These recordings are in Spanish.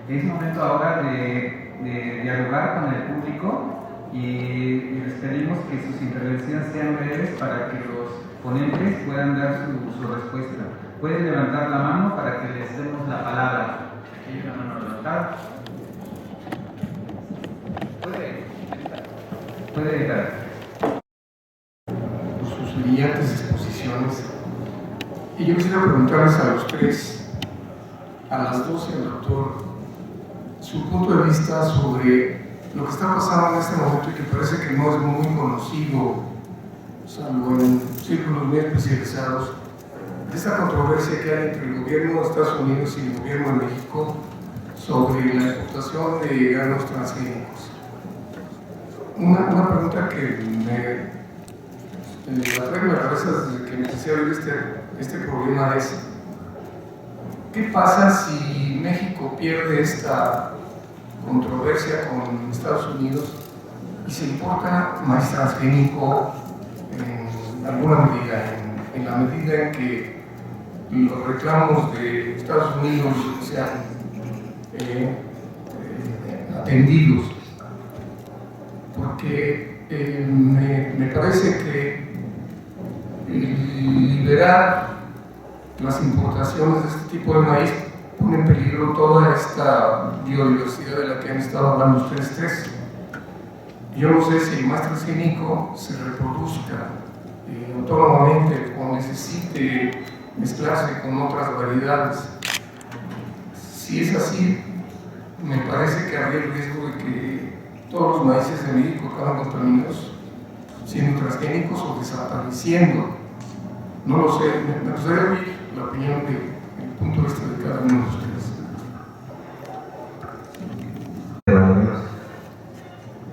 Es momento ahora de dialogar con el público y les pedimos que sus intervenciones sean breves para que los ponentes puedan dar su respuesta. Pueden levantar la mano para que les demos la palabra. Aquí hay una mano levantada. Puede editar. Por sus brillantes exposiciones. Y yo quisiera preguntarles a los tres, a las dos y al doctor, su punto de vista sobre lo que está pasando en este momento y que parece que no es muy conocido, salvo en círculos muy especializados, esta controversia que hay entre el gobierno de Estados Unidos y el gobierno de México sobre la exportación de granos transgénicos. Una pregunta que la traigo a la cabeza desde que empecé a oír este problema es: ¿qué pasa si México pierde esta controversia con Estados Unidos y se importa maíz transgénico en alguna medida, en la medida en que los reclamos de Estados Unidos sean atendidos? Porque me parece que liberar las importaciones de este tipo de maíz pone en peligro toda esta biodiversidad de la que han estado hablando ustedes tres. Yo no sé si el maíz transgénico se reproduzca autónomamente o necesite mezclarse con otras variedades. Si es así, me parece que habría el riesgo de que todos los maíces de México acaban contaminados, siendo transgénicos o desapareciendo. No lo sé, me gustaría oír la opinión del punto de vista de cada uno de ustedes.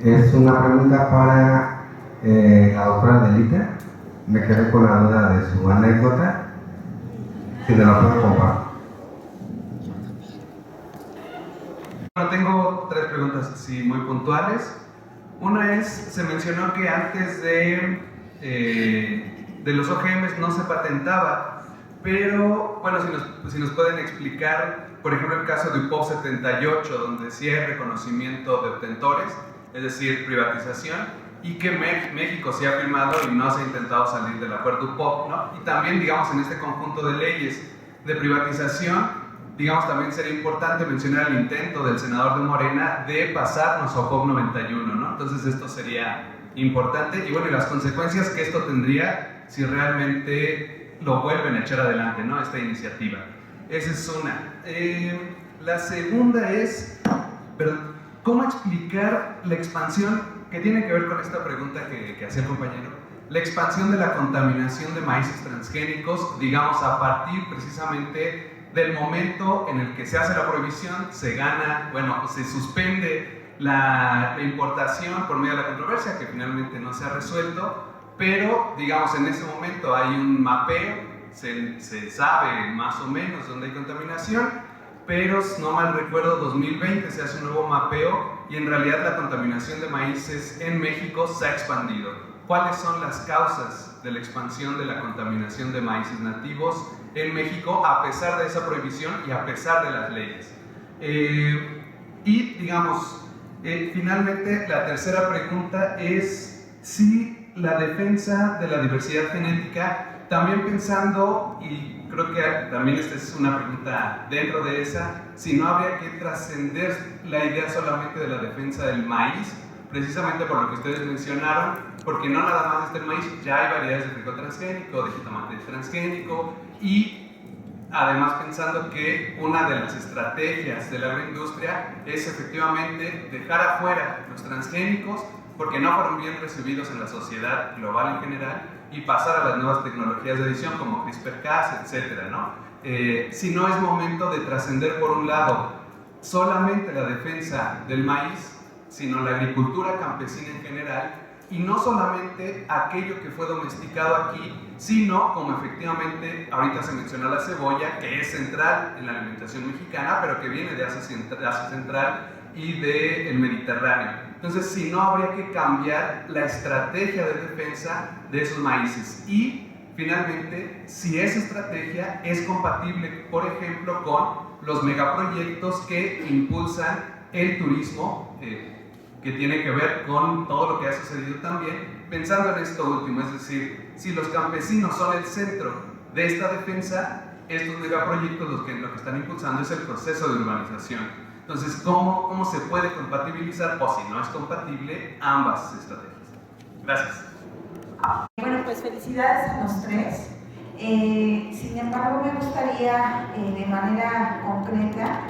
Es una pregunta para la doctora Delita. Me quedé con la duda de su anécdota, si me la puedo compartir. Bueno, tengo tres preguntas así muy puntuales. Una es, se mencionó que antes de los OGMs no se patentaba, pero bueno, si nos pueden explicar, por ejemplo, el caso de UPOV 78, donde sí hay reconocimiento de obtentores, es decir, privatización, y que México sí ha firmado y no se ha intentado salir del acuerdo UPOV, ¿no? Y también, digamos, en este conjunto de leyes de privatización, digamos, también sería importante mencionar el intento del senador de Morena de pasarnos a UPOV 91, ¿no? Entonces esto sería importante, y bueno, y las consecuencias que esto tendría si realmente lo vuelven a echar adelante, ¿no? Esta iniciativa. Esa es una. La segunda es, ¿cómo explicar la expansión, que tiene que ver con esta pregunta que hacía el compañero, la expansión de la contaminación de maíces transgénicos, digamos, a partir precisamente del momento en el que se hace la prohibición, se gana, bueno, se suspende la importación por medio de la controversia, que finalmente no se ha resuelto, pero, digamos, en ese momento hay un mapeo, se sabe más o menos dónde hay contaminación, pero, si no mal recuerdo, 2020 se hace un nuevo mapeo y en realidad la contaminación de maíces en México se ha expandido. ¿Cuáles son las causas de la expansión de la contaminación de maíces nativos en México a pesar de esa prohibición y a pesar de las leyes? Y, digamos, finalmente, la tercera pregunta es si la defensa de la diversidad genética, también pensando, y creo que también esta es una pregunta dentro de esa, si no habría que trascender la idea solamente de la defensa del maíz, precisamente por lo que ustedes mencionaron, porque no nada más está el maíz, ya hay variedades de frijol transgénico, de jitomate transgénico, y además pensando que una de las estrategias de la agroindustria es efectivamente dejar afuera los transgénicos porque no fueron bien recibidos en la sociedad global en general y pasar a las nuevas tecnologías de edición como CRISPR-Cas, etcétera, ¿no? Si no es momento de trascender por un lado solamente la defensa del maíz, sino la agricultura campesina en general, y no solamente aquello que fue domesticado aquí, sino como efectivamente ahorita se mencionó la cebolla, que es central en la alimentación mexicana, pero que viene de Asia Central y del Mediterráneo. Entonces, si no, habría que cambiar la estrategia de defensa de esos maíces. Y finalmente, si esa estrategia es compatible, por ejemplo, con los megaproyectos que impulsan el turismo, que tiene que ver con todo lo que ha sucedido también, pensando en esto último, es decir, si los campesinos son el centro de esta defensa, estos megaproyectos lo que están impulsando es el proceso de urbanización. Entonces, ¿cómo se puede compatibilizar, o si no es compatible, ambas estrategias? Gracias. Bueno, pues felicidades a los tres. Sin embargo, me gustaría de manera concreta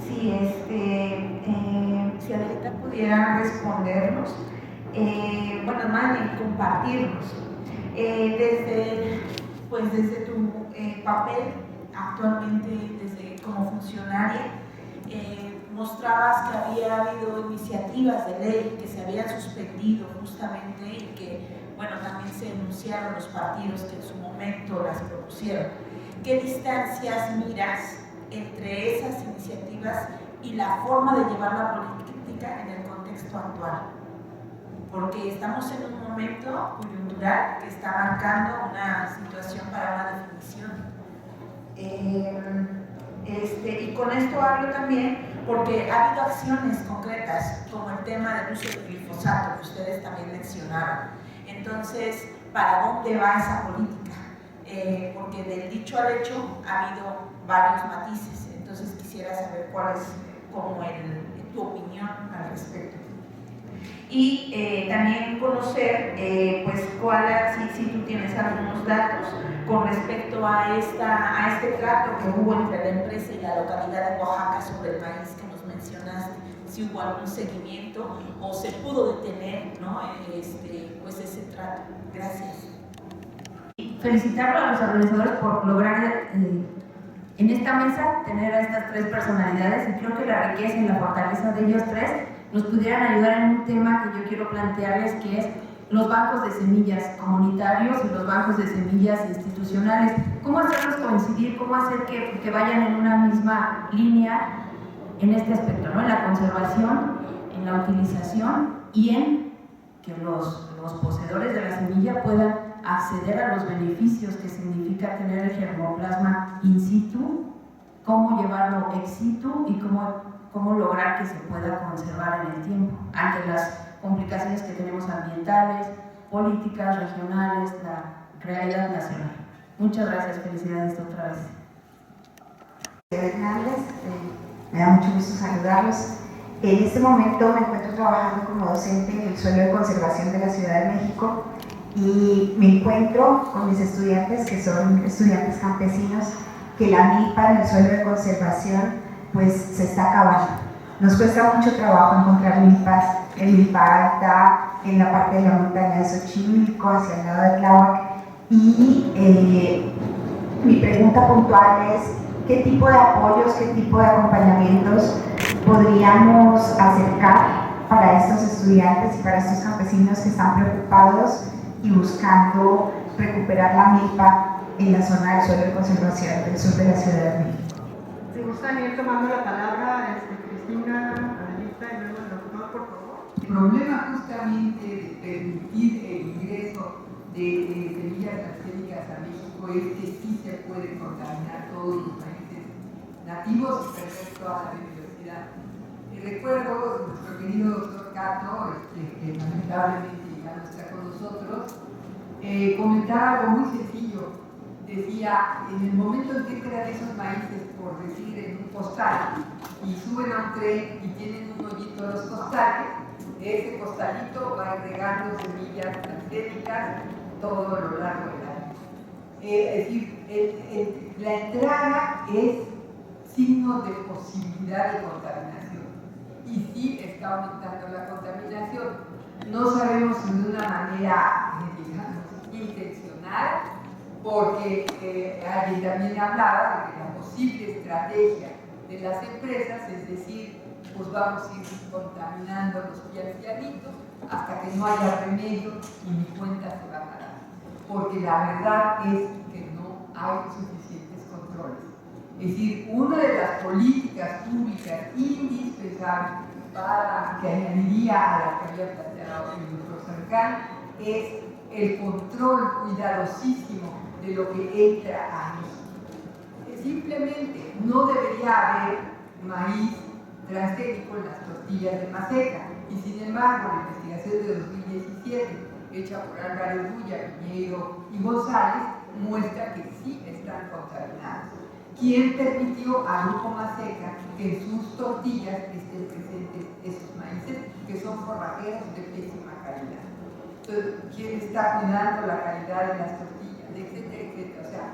si Adelita pudiera respondernos, bueno, más bien compartirnos. Desde tu papel actualmente, desde como funcionaria, mostrabas que había habido iniciativas de ley que se habían suspendido justamente y que, bueno, también se denunciaron los partidos que en su momento las propusieron. ¿Qué distancias miras entre esas iniciativas y la forma de llevar la política en el contexto actual? Porque estamos en un momento coyuntural que está marcando una situación para una definición. Y con esto hablo también porque ha habido acciones concretas, como el tema del uso del glifosato, que ustedes también mencionaron. Entonces, ¿para dónde va esa política? Porque del dicho al hecho ha habido varios matices. Entonces, quisiera saber cuál es como tu opinión al respecto. Y también conocer, pues, si tú tienes algunos datos con respecto a este trato que hubo entre la empresa y la localidad de Oaxaca sobre el maíz que nos mencionaste, si hubo algún seguimiento o se pudo detener, ¿no? Pues ese trato. Gracias. Felicitarlo a los organizadores por lograr en esta mesa tener a estas tres personalidades, y creo que la riqueza y la fortaleza de ellos tres nos pudieran ayudar en un tema que yo quiero plantearles, que es los bancos de semillas comunitarios y los bancos de semillas institucionales. ¿Cómo hacerlos coincidir? ¿Cómo hacer que vayan en una misma línea en este aspecto, ¿no? En la conservación, en la utilización y en que los poseedores de la semilla puedan acceder a los beneficios que significa tener el germoplasma in situ, cómo llevarlo ex situ y cómo lograr que se pueda conservar en el tiempo ante las complicaciones que tenemos ambientales, políticas, regionales, la realidad nacional. Muchas gracias, felicidades otra vez. Hernández, me da mucho gusto saludarlos. En este momento me encuentro trabajando como docente en el suelo de conservación de la Ciudad de México y me encuentro con mis estudiantes, que son estudiantes campesinos, que la milpa en el suelo de conservación pues se está acabando. Nos cuesta mucho trabajo encontrar milpas, en milpa alta, en la parte de la montaña de Xochimilco, hacia el lado de Tláhuac, y mi pregunta puntual es ¿qué tipo de apoyos, qué tipo de acompañamientos podríamos acercar para estos estudiantes y para estos campesinos que están preocupados y buscando recuperar la milpa en la zona del suelo de conservación del sur de la Ciudad de México? Si gustan ir tomando la palabra, Cristina, Adelita y luego el doctor, por favor. El problema justamente de permitir el ingreso de semillas transgénicas a México es que sí se puede contaminar todos los países nativos y perder toda la biodiversidad. Recuerdo nuestro querido doctor Cato, que lamentablemente ya no está con nosotros, comentaba algo muy sencillo. Decía, en el momento en que entran esos maíces, por decir, en un costal, y suben a un tren y tienen un hoyito a los costales, ese costalito va agregando semillas transgénicas todo lo largo del año. Es decir, la entrada es signo de posibilidad de contaminación y sí está aumentando la contaminación. No sabemos si de una manera, digamos, intencional, porque alguien también hablaba de que la posible estrategia de las empresas es decir, pues vamos a ir contaminando los piancianitos hasta que no haya remedio y mi cuenta se va a pagar. Porque la verdad es que no hay suficientes controles. Es decir, una de las políticas públicas indispensables para que añadiría a la que había planteado el doctor Cercán es el control cuidadosísimo de lo que entra a México. Es simplemente no debería haber maíz transgénico en las tortillas de Maseca. Y sin embargo, la investigación de 2017, hecha por Álvaro Duya, Piñeiro y González, muestra que sí están contaminados. ¿Quién permitió a Grupo Maseca que en sus tortillas estén presentes esos maíces que son forrajeros de pésima calidad? Entonces, ¿quién está cuidando la calidad de las tortillas? Etcétera, etcétera. O sea,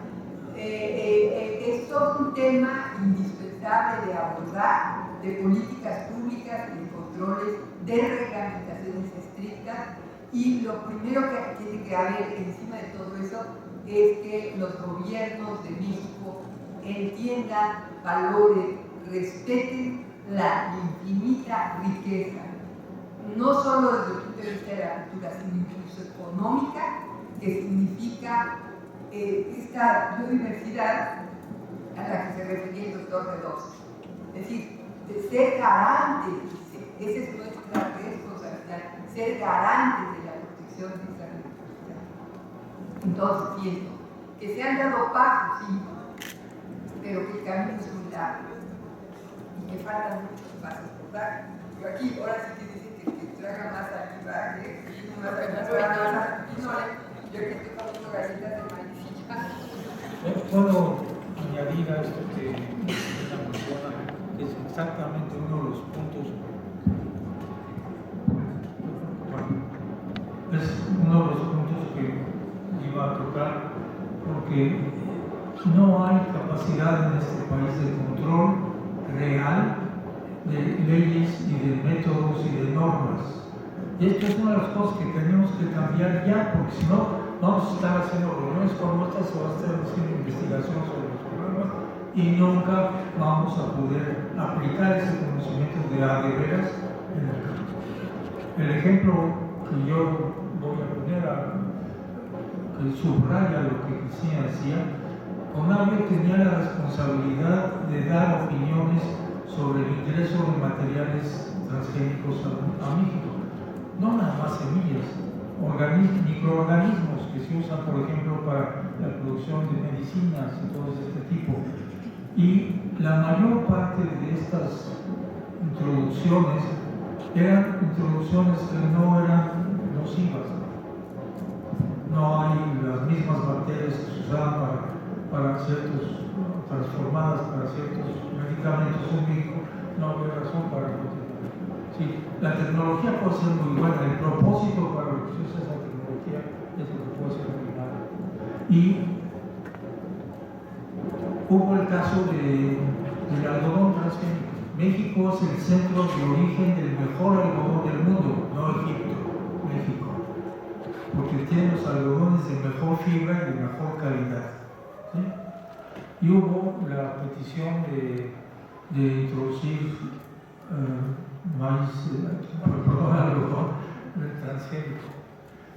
es todo un tema indispensable de abordar, de políticas públicas, de controles, de reglamentaciones estrictas, y lo primero que tiene que haber encima de todo eso es que los gobiernos de México entiendan, valoren, respeten la infinita riqueza, no solo desde el punto de vista de la cultura, sino incluso económica, que significa esta biodiversidad a la que se refería el doctor Redox. Es decir, de ser garantes, esa es nuestra responsabilidad, ser garantes de la protección de esa biodiversidad. Entonces, siento que se han dado pasos, sí, pero que el camino es muy largo y que faltan muchos pasos por dar. Yo aquí, ahora sí que dicen que traga más saliva, yo que estoy comiendo galletas de maíz. Puedo añadir a esto que ella menciona, que es exactamente uno de los puntos, que iba a tocar, porque no hay capacidad en este país de control real de leyes y de métodos y de normas. Y esto es una de las cosas que tenemos que cambiar ya, porque si no, vamos a estar haciendo reuniones como estas o a estar haciendo investigación sobre los problemas y nunca vamos a poder aplicar ese conocimiento de veras en el campo. El ejemplo que yo voy a poner, que subraya lo que Cristina decía, CONAVIO tenía la responsabilidad de dar opiniones sobre el ingreso de materiales transgénicos a México. No nada más semillas, microorganismos que se usan, por ejemplo, para la producción de medicinas y todo este tipo. Y la mayor parte de estas introducciones eran introducciones que no eran nocivas. No hay las mismas bacterias que se usaban para ciertos, transformadas para ciertos medicamentos en México, no había razón para continuar. Sí, la tecnología puede ser muy buena, el propósito para lo que se usa esa tecnología es lo que puede ser muy malo. Y hubo el caso del algodón transgénico. México es el centro de origen del mejor algodón del mundo, no Egipto, México, porque tiene los algodones de mejor fibra y de mejor calidad. ¿Sí? Y hubo la petición de introducir algodón transgénico.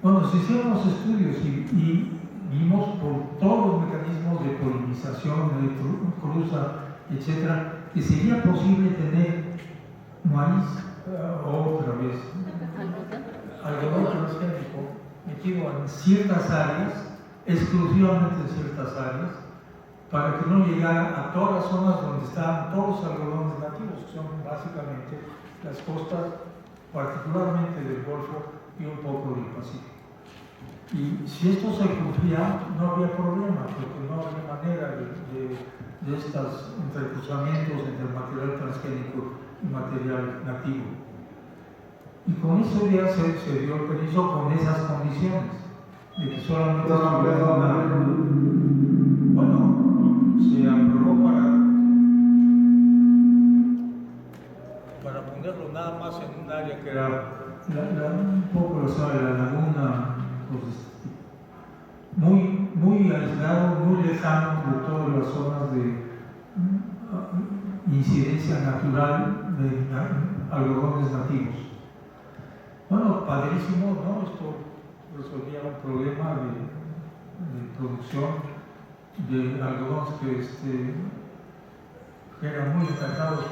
Bueno, se hicieron los estudios y vimos por todos los mecanismos de polinización, de cruza, etcétera, que sería posible tener maíz otra vez, algodón transgénico metido en ciertas áreas, exclusivamente en ciertas áreas, para que no llegara a todas las zonas donde estaban todos los algodones nativos, que son básicamente las costas, particularmente del Golfo y un poco del Pacífico. Y si esto se cumplía, no había problema, porque no había manera de estos entrecruzamientos entre material transgénico y material nativo. Y con eso ya se dio el permiso con esas condiciones, de que solamente se se aprobó para ponerlo nada más en un área que era un poco la zona de la laguna, pues, muy aislado, muy lejano de todas las zonas de incidencia natural de algodones nativos. Bueno, padrísimo, ¿no? Esto resolvía un problema de producción de algodones que eran muy atacados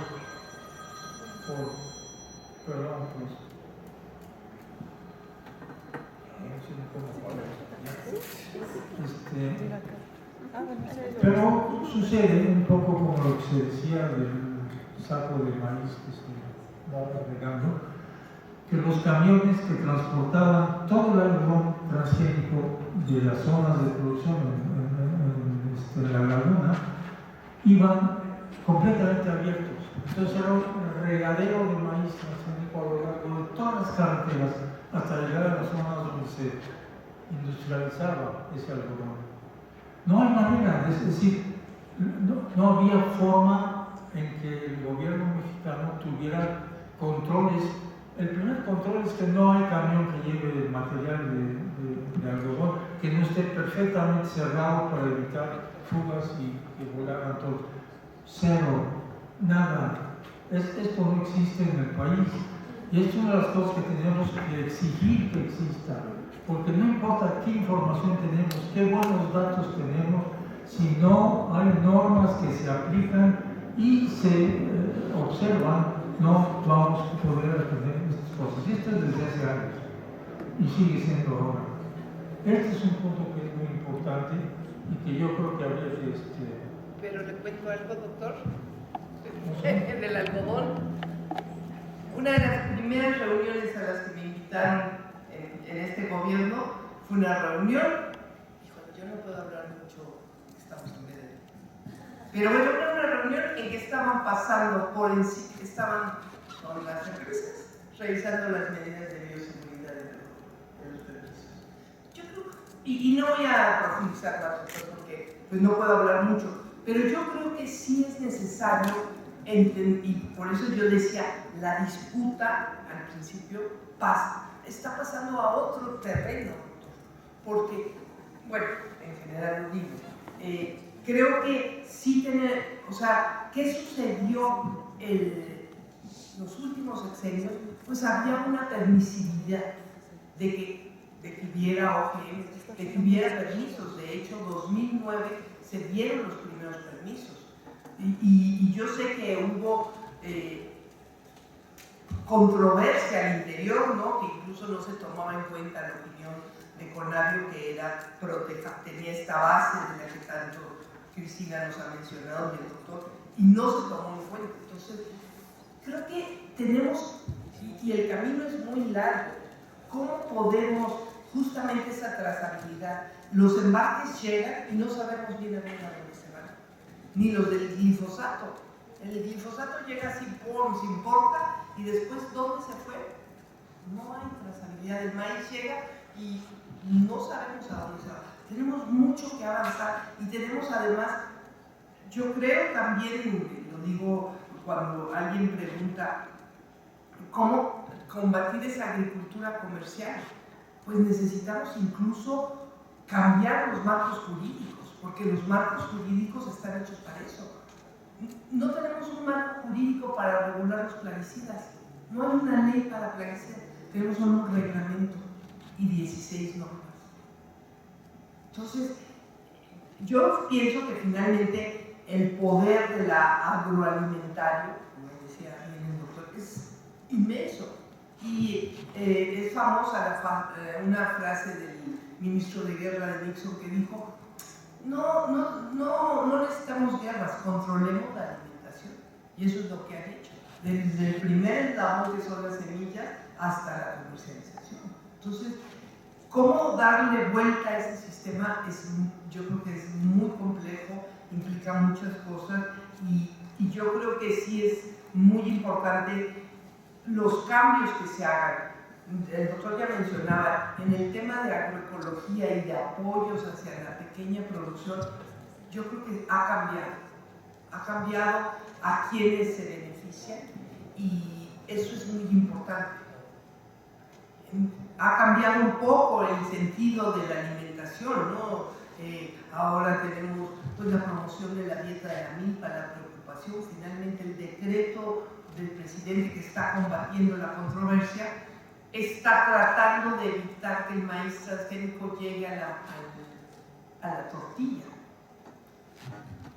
por, perdón, pues, Pero sucede un poco como lo que se decía del saco de maíz que se va regando, que los camiones que transportaban todo el algodón transgénico de las zonas de producción en la laguna iban completamente abiertos. Entonces era un regadero de maíz transgénico a lo largo de todas las carreteras hasta llegar a las zonas donde se industrializaba ese algodón. No hay manera, es decir, no había forma en que el gobierno mexicano tuviera controles. El primer control es que no hay camión que lleve material de algodón que no esté perfectamente cerrado para evitar fugas y que volaran todos. Cero, nada. Esto no existe en el país. Y es una de las cosas que tenemos que exigir que exista. Porque no importa qué información tenemos, qué buenos datos tenemos, si no hay normas que se aplican y se observan, no vamos a poder atender estas cosas. Y esto es desde hace años y sigue siendo ahora. Este es un punto que es muy importante y que yo creo que habría que... Pero le cuento algo, doctor. No sé. En el algodón, una de las primeras reuniones a las que me invitaron en este gobierno fue una reunión, híjole, yo no puedo hablar mucho, estamos en medio de... Pero bueno, era una reunión en que estaban pasando por encima, estaban con las empresas revisando las medidas de bioseguridad de los permisos. Yo creo, y no voy a profundizar más porque pues no puedo hablar mucho, pero yo creo que sí es necesario y por eso yo decía, la disputa al principio está pasando a otro terreno, porque, bueno, en general lo digo, creo que sí o sea, ¿qué sucedió en los últimos sexenios? Pues había una permisividad de que hubiera OGM, de que hubiera permisos. De hecho, en 2009 se dieron los primeros permisos. Y yo sé que hubo controversia al interior, ¿no? Que incluso no se tomaba en cuenta la opinión de Conavio, que tenía esta base de la que tanto Cristina nos ha mencionado, y el doctor, y no se tomó en cuenta. Entonces, creo que tenemos, y el camino es muy largo, ¿cómo podemos justamente esa trazabilidad? Los embarques llegan y no sabemos bien a dónde se van, ni los del glifosato. El glifosato llega sin porta y después ¿dónde se fue? No hay trazabilidad. El maíz llega y no sabemos a dónde se va. Tenemos mucho que avanzar y tenemos además, yo creo también, lo digo cuando alguien pregunta cómo combatir esa agricultura comercial, pues necesitamos incluso cambiar los marcos jurídicos, porque los marcos jurídicos están hechos para eso. No tenemos un marco jurídico para regular los plaguicidas, no hay una ley para plaguicidas, tenemos un reglamento y 16 normas. Entonces, yo pienso que finalmente el poder de la agroalimentario, como decía bien el doctor, es inmenso. Y es famosa una frase del ministro de Guerra de Nixon que dijo: no necesitamos guerras, controlemos la alimentación. Y eso es lo que han hecho, desde el primer eslabón que son las semillas hasta la comercialización. Entonces, ¿cómo darle vuelta a ese sistema? Yo creo que es muy complejo, implica muchas cosas y yo creo que sí es muy importante los cambios que se hagan. El doctor ya mencionaba, en el tema de agroecología y de apoyos hacia la pequeña producción, yo creo que ha cambiado a quienes se benefician y eso es muy importante. Ha cambiado un poco el sentido de la alimentación, ¿no? Ahora tenemos pues, la promoción de la dieta de la milpa, la preocupación, finalmente el decreto del presidente que está combatiendo la controversia está tratando de evitar que el maíz transgénico llegue a la tortilla.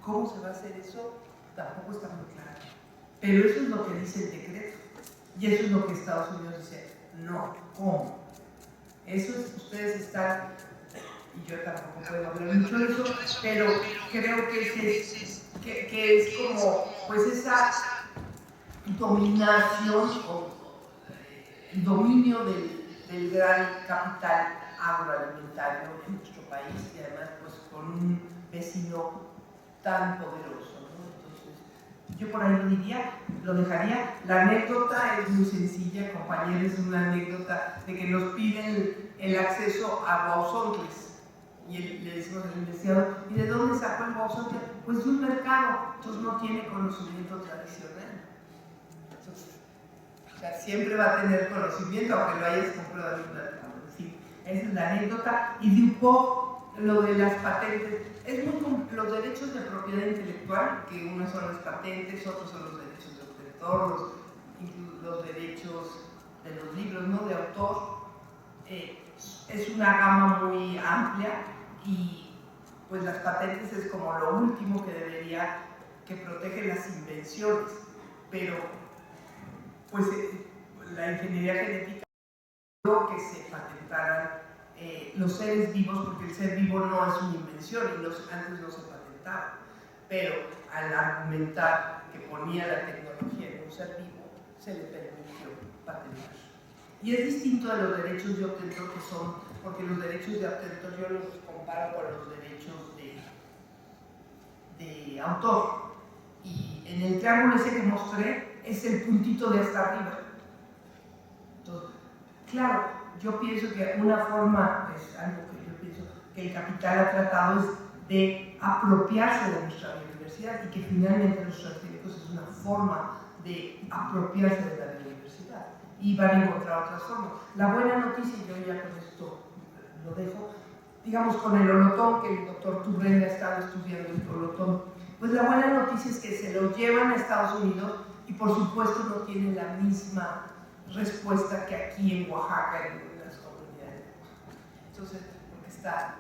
¿Cómo se va a hacer eso? Tampoco está muy claro. Pero eso es lo que dice el decreto. Y eso es lo que Estados Unidos dice. No, ¿cómo? Eso es, ustedes están, yo tampoco puedo hablar mucho de eso, pero creo que es como pues esa dominación o el dominio del gran capital agroalimentario en nuestro país y además pues con un vecino tan poderoso, ¿no? Entonces, yo por ahí lo diría, lo dejaría. La anécdota es muy sencilla, compañeros, es una anécdota de que nos piden el acceso a Guauzontles y le decimos al investigador, ¿y de dónde sacó el Guauzontle? Pues de un mercado, entonces no tiene conocimiento tradicional. Entonces, o sea, siempre va a tener conocimiento aunque lo hayas comprado en un mercado. Sí, esa es la anécdota. Y Dupont, lo de las patentes, los derechos de propiedad intelectual, que unos son las patentes, otros son los derechos de autor, los derechos de los libros, ¿no?, de autor, es una gama muy amplia y pues las patentes es como lo último que protege las invenciones, pero pues la ingeniería genética no que se patentaran los seres vivos, porque el ser vivo no es una invención y antes no se patentaba, pero al argumentar que ponía la tecnología en un ser vivo, se le permitió patentar. Y es distinto de los derechos de obtentor que son, porque los derechos de obtentor yo los comparo con los derechos de autor. Y en el triángulo ese que mostré es el puntito de hasta arriba. Entonces, claro, yo pienso que una forma, es algo que yo pienso que el capital ha tratado es de apropiarse de nuestra biodiversidad y que finalmente los transgénicos es una forma de apropiarse de la biodiversidad y van a encontrar otras formas. La buena noticia, y yo ya con esto lo dejo, digamos con el holotón, que el doctor Turrenda ha estado estudiando el holotón, pues la buena noticia es que se lo llevan a Estados Unidos y por supuesto no tienen la misma respuesta que aquí en Oaxaca, en las comunidades. Entonces, porque está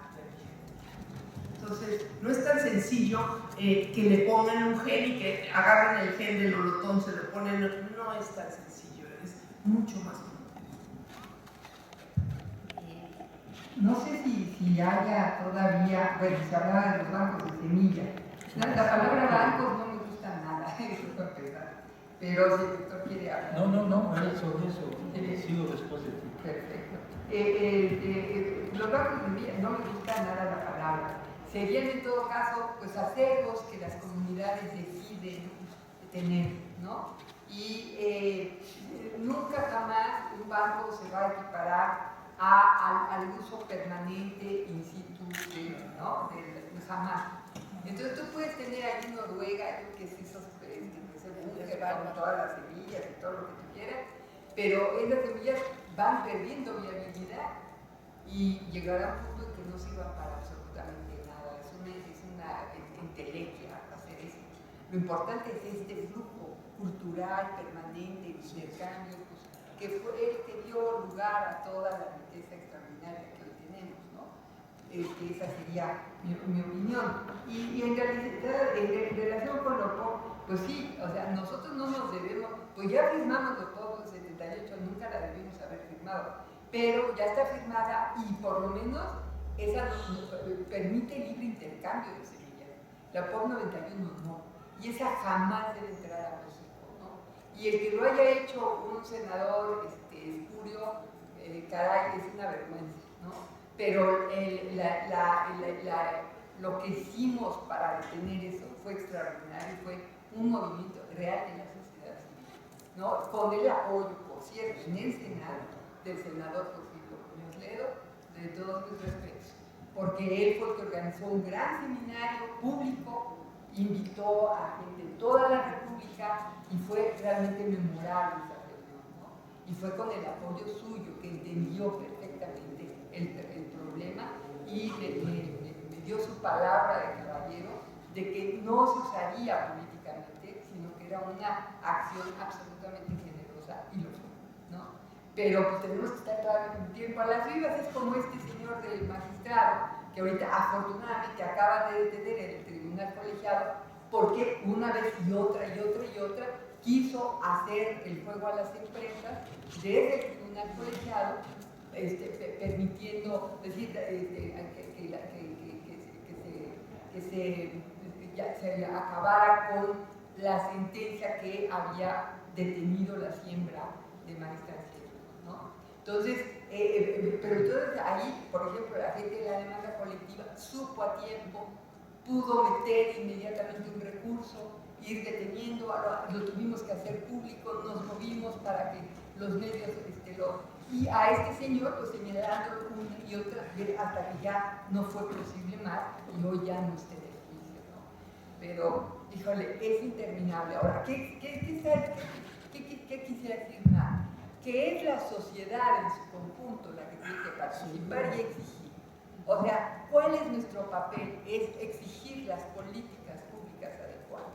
entonces, no es tan sencillo que le pongan un gen y que agarren el gen del holotón, se lo ponen, no es tan sencillo, es mucho más complejo. No sé si haya todavía, bueno, se hablaba de los bancos de semilla. La palabra bancos no me gusta nada, eso para empezar. Pero si el doctor quiere hablar. No, sobre eso, sigo después de ti. Perfecto. Los bancos de semilla no me gusta nada la palabra. Serían en todo caso, pues, acervos que las comunidades deciden tener, ¿no? Y nunca jamás un banco se va a equiparar al uso permanente in situ, ¿no? Jamás. Entonces tú puedes tener ahí en Noruega, que es esos que van con todas las semillas y todo lo que tú quieras, pero esas semillas van perdiendo viabilidad y llegará un punto en que no sirvan para absolutamente nada. Es una entelequia hacer eso. Lo importante es este flujo cultural permanente, de intercambio, pues, que fue el que dio lugar a toda la riqueza extraordinaria que hoy tenemos, ¿no? Esa sería mi opinión. Y en realidad, en relación con lo POP, pues sí, o sea, nosotros no nos debemos, pues ya firmamos los POP en 78, nunca la debimos haber firmado, pero ya está firmada y por lo menos esa nos permite libre intercambio de semillas. La POP 91 no, y esa jamás debe entrar a México, ¿no? Y el que lo haya hecho un senador espurio, caray, es una vergüenza, ¿no? Pero lo que hicimos para detener eso fue extraordinario, fue un movimiento real de la sociedad civil, ¿no? Con el apoyo, por cierto, en el Senado, del senador Porfirio Muñoz Ledo, de todos mis respetos, porque él fue el que organizó un gran seminario público, invitó a gente de toda la República y fue realmente memorable esa reunión, ¿no? Y fue con el apoyo suyo, que entendió perfectamente el problema y me dio su palabra de caballero de que no se usaría políticamente, sino que era una acción absolutamente generosa y lo fue, ¿no? Pero pues tenemos que estar todavía un tiempo a las vivas. Es como este señor del magistrado que ahorita afortunadamente acaba de detener en el tribunal colegiado porque una vez y otra quiso hacer el juego a las empresas desde el tribunal colegiado permitiendo decir que se acabara con la sentencia que había detenido la siembra de maíz transgénico, ¿no? Entonces, pero entonces ahí, por ejemplo, la gente de la demanda colectiva supo a tiempo, pudo meter inmediatamente un recurso, ir deteniendo, lo tuvimos que hacer público, nos movimos para que los medios y a este señor pues señalando una y otra hasta que ya no fue posible más y hoy ya no está en el juicio, ¿no? Pero, híjole, es interminable. Ahora, ¿qué quisiera decir más? Que es la sociedad en su conjunto la que tiene que participar y exigir. O sea, ¿cuál es nuestro papel? Es exigir las políticas públicas adecuadas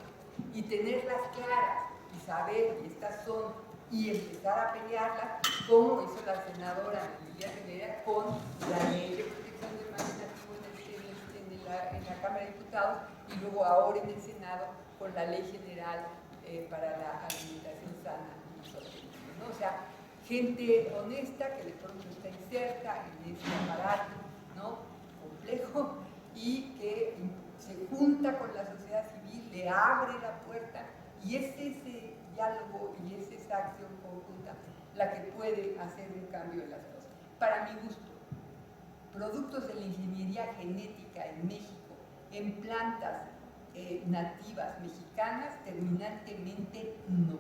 y tenerlas claras y saber, y estas son, y empezar a pelearlas, como hizo la senadora Lilia Rivera con la ley de protección del maíz nativo en la Cámara de Diputados y luego ahora en el Senado con la Ley General para la Alimentación Sana y Sostenible, ¿no? O sea, gente honesta que de pronto está inserta en este aparato, ¿no?, complejo, y que se junta con la sociedad civil, le abre la puerta, y es ese diálogo y es esa acción conjunta la que puede hacer un cambio en las cosas. Para mi gusto, productos de la ingeniería genética en México, en plantas nativas mexicanas, terminantemente no.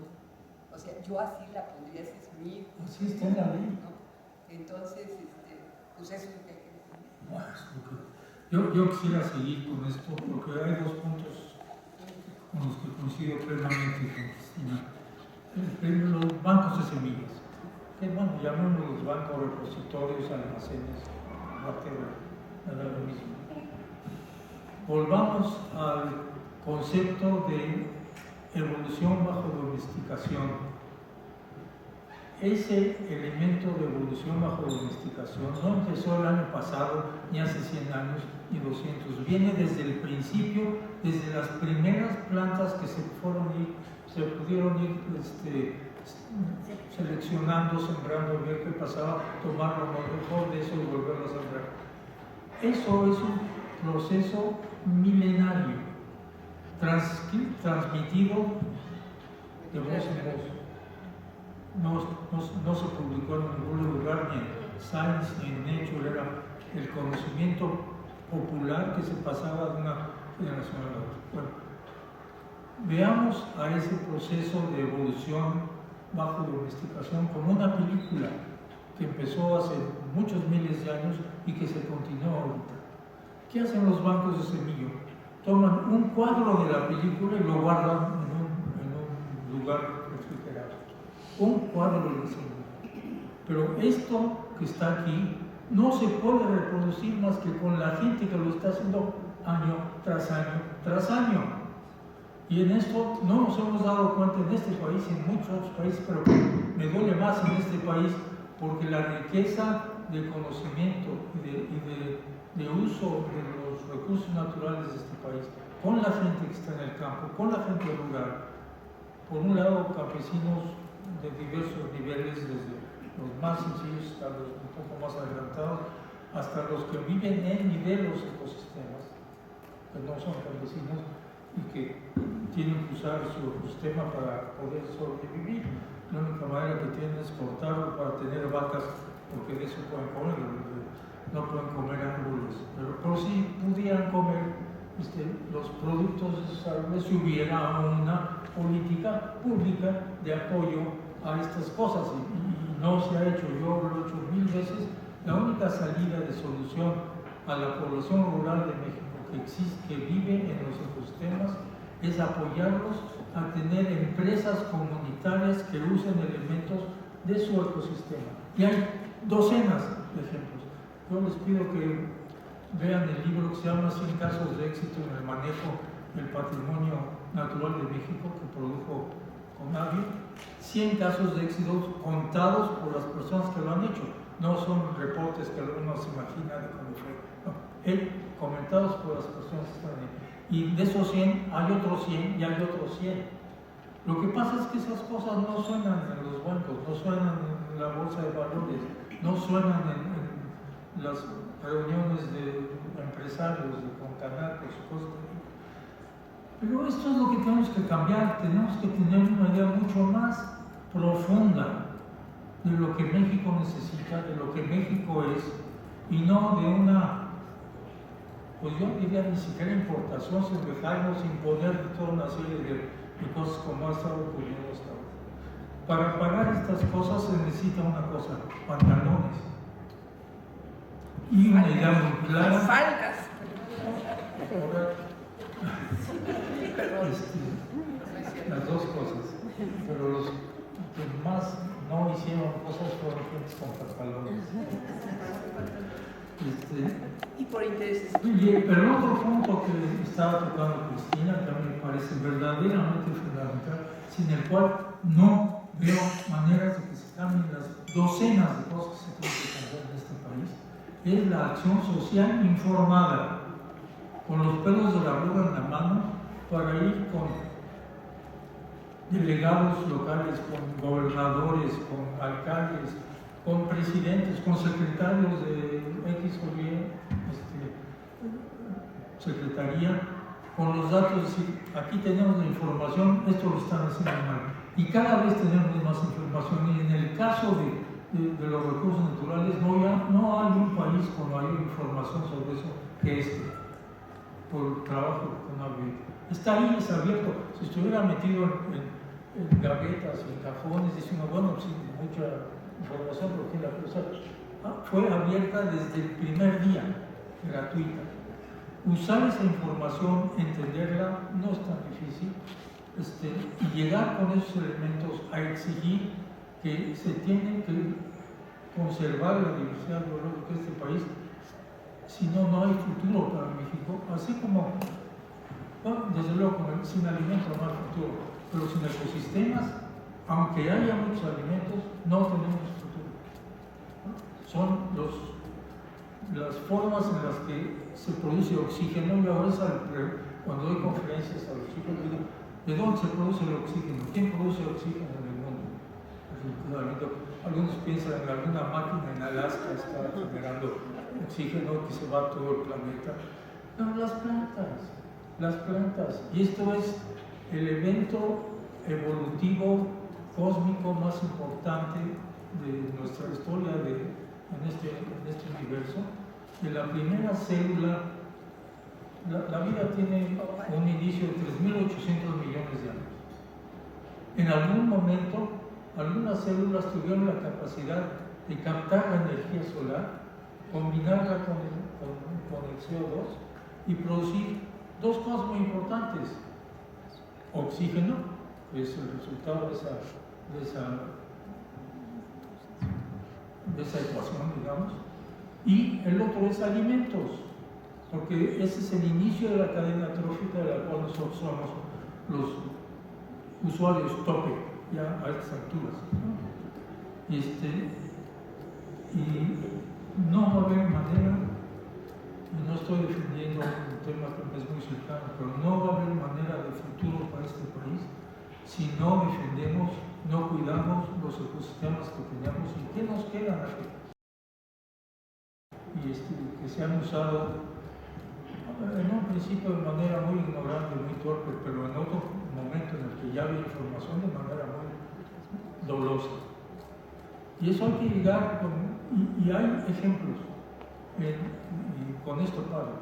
O sea, yo así la pondría, ese es mi... Así está en la ley. ¿no? Entonces, pues eso es lo que hay que decir. Yo quisiera seguir con esto porque hay dos puntos con los que coincido plenamente con Cristina. Los bancos de semillas, que bueno, llamamos los bancos repositorios, almacenes, da lo mismo. Volvamos al concepto de evolución bajo domesticación. Ese elemento de evolución bajo domesticación no empezó el año pasado, ni hace 100 años, ni 200. Viene desde el principio, desde las primeras plantas que se pudieron ir seleccionando, sembrando, ver qué pasaba, tomar lo mejor de eso y volverlo a sembrar. Eso es un proceso milenario, transmitido de voz en voz. No se publicó en ningún lugar, ni en Science, ni en Nature, era el conocimiento popular que se pasaba de una generación a la otra. Bueno, veamos a ese proceso de evolución bajo domesticación como una película que empezó hace muchos miles de años y que se continúa ahorita. ¿Qué hacen los bancos de semilla? Toman un cuadro de la película y lo guardan en un lugar refrigerado. Un cuadro de semilla. Pero esto que está aquí no se puede reproducir más que con la gente que lo está haciendo año tras año tras año. Y en esto no nos hemos dado cuenta en este país y en muchos otros países, pero me duele más en este país porque la riqueza de conocimiento y de uso de los recursos naturales de este país, con la gente que está en el campo, con la gente rural, por un lado campesinos de diversos niveles, desde los más sencillos hasta los un poco más adelantados, hasta los que viven en y de los ecosistemas, que no son campesinos y que tienen que usar su ecosistema para poder sobrevivir. La única manera que tienen es cortarlo para tener vacas, porque de eso pueden comer, no pueden comer árboles, pero sí pudieran comer los productos de esos árboles si hubiera una política pública de apoyo a estas cosas y no se ha hecho. Yo lo he hecho 1000 veces. La única salida de solución a la población rural de México que existe, que vive en los ecosistemas, es apoyarlos a tener empresas comunitarias que usen elementos de su ecosistema. Y hay docenas de ejemplos. Yo les pido que vean el libro que se llama 100 casos de éxito en el manejo del patrimonio natural de México, que produjo Conavio. 100 casos de éxito contados por las personas que lo han hecho. No son reportes que uno se imagina de cómo fue. No, comentados por las personas que están ahí. Y de esos 100 hay otros 100 y hay otros 100. Lo que pasa es que esas cosas no suenan en los bancos, no suenan en la bolsa de valores, no suenan en las reuniones de empresarios, de Contanar, por supuesto. Pero esto es lo que tenemos que cambiar, tenemos que tener una idea mucho más profunda de lo que México necesita, de lo que México es, y no de una, pues yo diría ni siquiera importación, sin dejarnos imponer toda una serie de cosas como ha estado ocurriendo hasta ahora. Para pagar estas cosas se necesita una cosa, pantalones. Y una idea muy clara. Faldas. Las dos cosas. Pero los que más no hicieron cosas fueron gentes con pantalones. Y por intereses. Pero el otro punto que estaba tocando Cristina, que a mí me parece verdaderamente fundamental, sin el cual no veo maneras de que se cambien las docenas de cosas que se tienen que cambiar en este país, es la acción social informada, con los pelos de la burra en la mano, para ir con delegados locales, con gobernadores, con alcaldes, con presidentes, con secretarios de X o Y secretaría, con los datos, decir, aquí tenemos la información, esto lo están haciendo mal. Y cada vez tenemos más información, y en el caso de los recursos naturales no hay un país con mayor información sobre eso que por el trabajo con abierto. Está ahí, es abierto. Si estuviera metido en gavetas, en cajones, diciendo, bueno, sí, mucha información, porque la cosa fue abierta desde el primer día, gratuita. Usar esa información, entenderla, no es tan difícil, y llegar con esos elementos a exigir que se tiene que conservar la diversidad biológica de este país, si no, no hay futuro para México, así como, bueno, desde luego, sin alimentos no hay futuro, pero sin ecosistemas, aunque haya muchos alimentos, no tenemos futuro. Son las formas en las que se produce oxígeno, y ahora cuando doy conferencias a los chicos, digo, ¿de dónde se produce el oxígeno? ¿Quién produce oxígeno en el mundo? Algunos piensan en alguna máquina en Alaska está generando oxígeno que se va a todo el planeta. No, las plantas. Y esto es el evento evolutivo cósmico más importante de nuestra historia en este universo. De la primera célula, la vida tiene un inicio de 3.800 millones de años. En algún momento, algunas células tuvieron la capacidad de captar la energía solar, combinarla con el CO2 y producir dos cosas muy importantes: oxígeno, que es el resultado de esa ecuación, digamos, y el otro es alimentos, porque ese es el inicio de la cadena trófica de la cual nosotros somos los usuarios tope ya a estas alturas, ¿no? Y no va a haber manera, y no estoy defendiendo un tema que es muy cercano, pero no va a haber manera de futuro para este país si no defendemos, no cuidamos los ecosistemas que tenemos y que nos quedan aquí. Y que se han usado en un principio de manera muy ignorante, muy torpe, pero en otro momento en el que ya había información, de manera muy dolosa. Y eso hay que llegar y hay ejemplos, y con esto paro.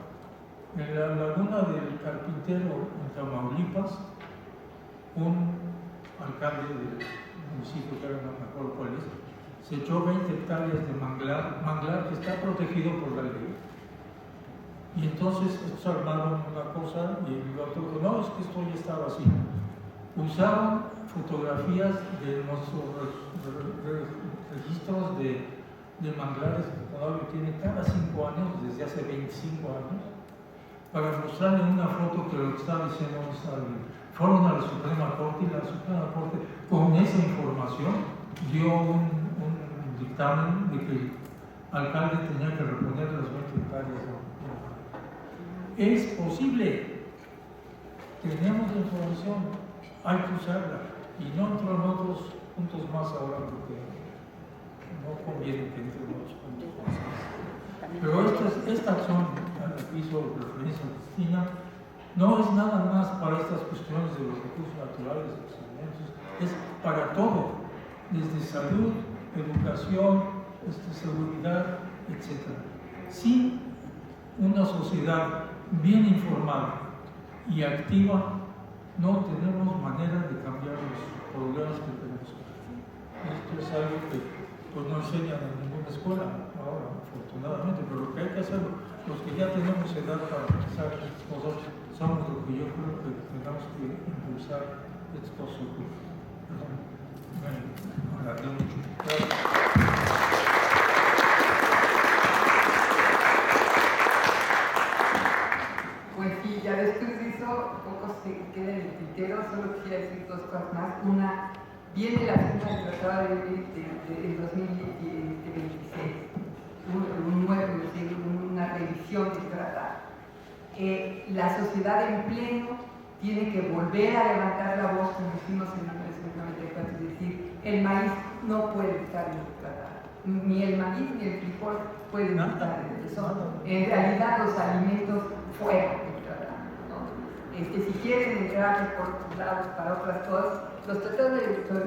En la laguna del Carpintero, en Tamaulipas, un alcalde del municipio, que ahora no me acuerdo cuál es, se echó 20 hectáreas de manglar que está protegido por la ley. Y entonces estos armaron una cosa y el otro dijo, no, es que esto ya estaba así. Usaron fotografías de nuestros registros de manglares que Conavio tiene cada 5 años, desde hace 25 años, para mostrarle una foto que lo que estaba diciendo no estaba bien. Fueron a la Suprema Corte y la Suprema Corte, con esa información, dio un dictamen de que el alcalde tenía que reponer las 20 hectáreas. Es posible, tenemos la información, hay que usarla, y no entro en otros puntos más ahora porque no conviene que entremos los puntos más. Pero esta acción a la que hizo referencia Cristina no es nada más para estas cuestiones de los recursos naturales, de los alimentos, es para todo, desde salud, educación, seguridad, etc. Sin una sociedad bien informada y activa, no tenemos manera de cambiar los problemas que tenemos. Esto es algo que pues, no enseñan en ninguna escuela ahora, afortunadamente, pero lo que hay que hacer, los que ya tenemos edad para pensar en estas cosas, somos lo que yo creo que tenemos que impulsar estos recursos. Me alargué mucho. Pues sí, ya después de eso, poco se queda en el tintero, solo quisiera decir dos cosas más. Una, viene la firma del Tratado de 2026, una revisión del tratado. La sociedad en pleno tiene que volver a levantar la voz, como hicimos en 1994, es decir, el maíz no puede estar en el tratado. Ni el maíz ni el frijol pueden estar en eso. En realidad los alimentos fuera del tratado, ¿no? Si quieren entrar por otros lados para otras cosas, los tratados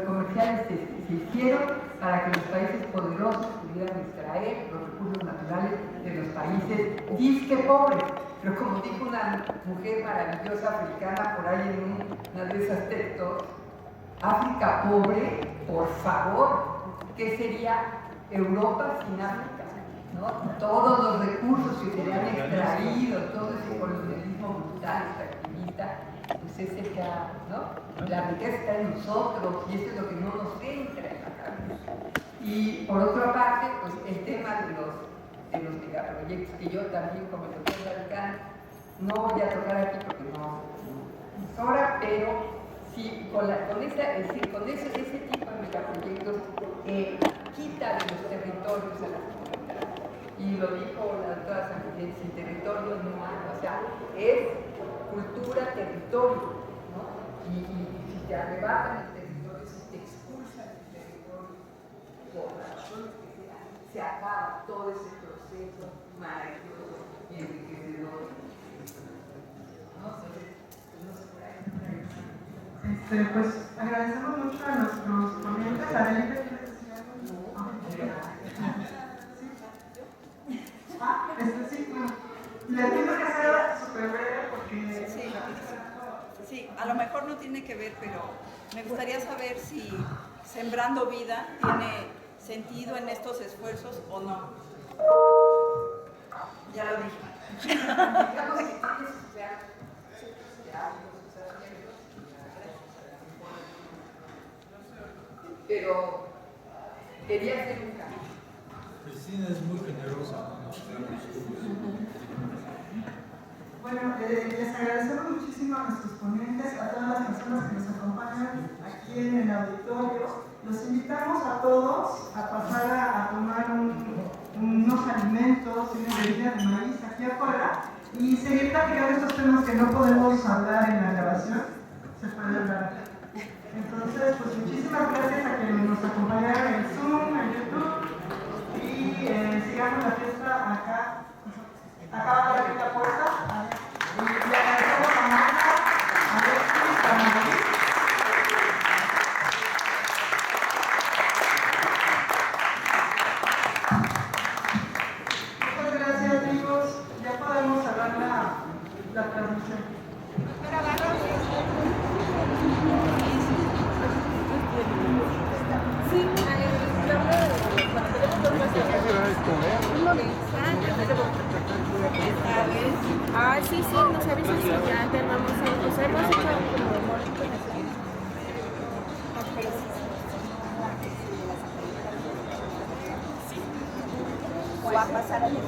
comerciales se hicieron para que los países poderosos pudieran extraer los recursos naturales de los países disque pobres. Pero como dijo una mujer maravillosa africana por ahí en una de esas textos, África pobre, por favor, ¿qué sería Europa sin África? ¿No? Todos los recursos que se le han extraído, todo ese colonialismo brutal, extractivista, pues ese que, ¿no? La riqueza está en nosotros y eso es lo que no nos entra en la cabeza. Y por otra parte, pues el tema de los megaproyectos que yo también como el doctor Larcán no voy a tocar aquí porque no es hora, pero sí, ese tipo de megaproyectos quita de los territorios a las comunidades. Y lo dijo la doctora Sánchez, sin territorio no hay, o sea, es cultura territorio, ¿no? Y si te arrebatan el territorio, si te expulsan el territorio, por las razones que sean, se acaba todo ese proceso maravilloso y enriquecedor. ¿No? Pues agradecemos mucho a nuestros ponentes. Adelante. Sí, bueno. Le tengo que hacer súper breve porque... Sí, a lo mejor no tiene que ver, pero me gustaría saber si Sembrando Vida tiene sentido en estos esfuerzos o no. Ya lo dije. Pero quería hacer un cambio. Cristina es muy generosa. Bueno, les agradecemos muchísimo a nuestros ponentes, a todas las personas que nos acompañan aquí en el auditorio. Los invitamos a todos a pasar a tomar unos alimentos, unas bebidas de maíz aquí afuera y seguir platicando estos temas que no podemos hablar en la grabación. Se puede hablar. Entonces, pues muchísimas gracias a quienes nos acompañaron en Zoom, en YouTube y sigamos la fiesta acá. Acaba de abrir la puerta. Y le agradecemos a Marta, a Alexis, a María. Muchas gracias, amigos. Ya podemos cerrar la transmisión. Ah, sí, nos avisan si ya vamos a empezar. Hemos hecho como va a pasar a la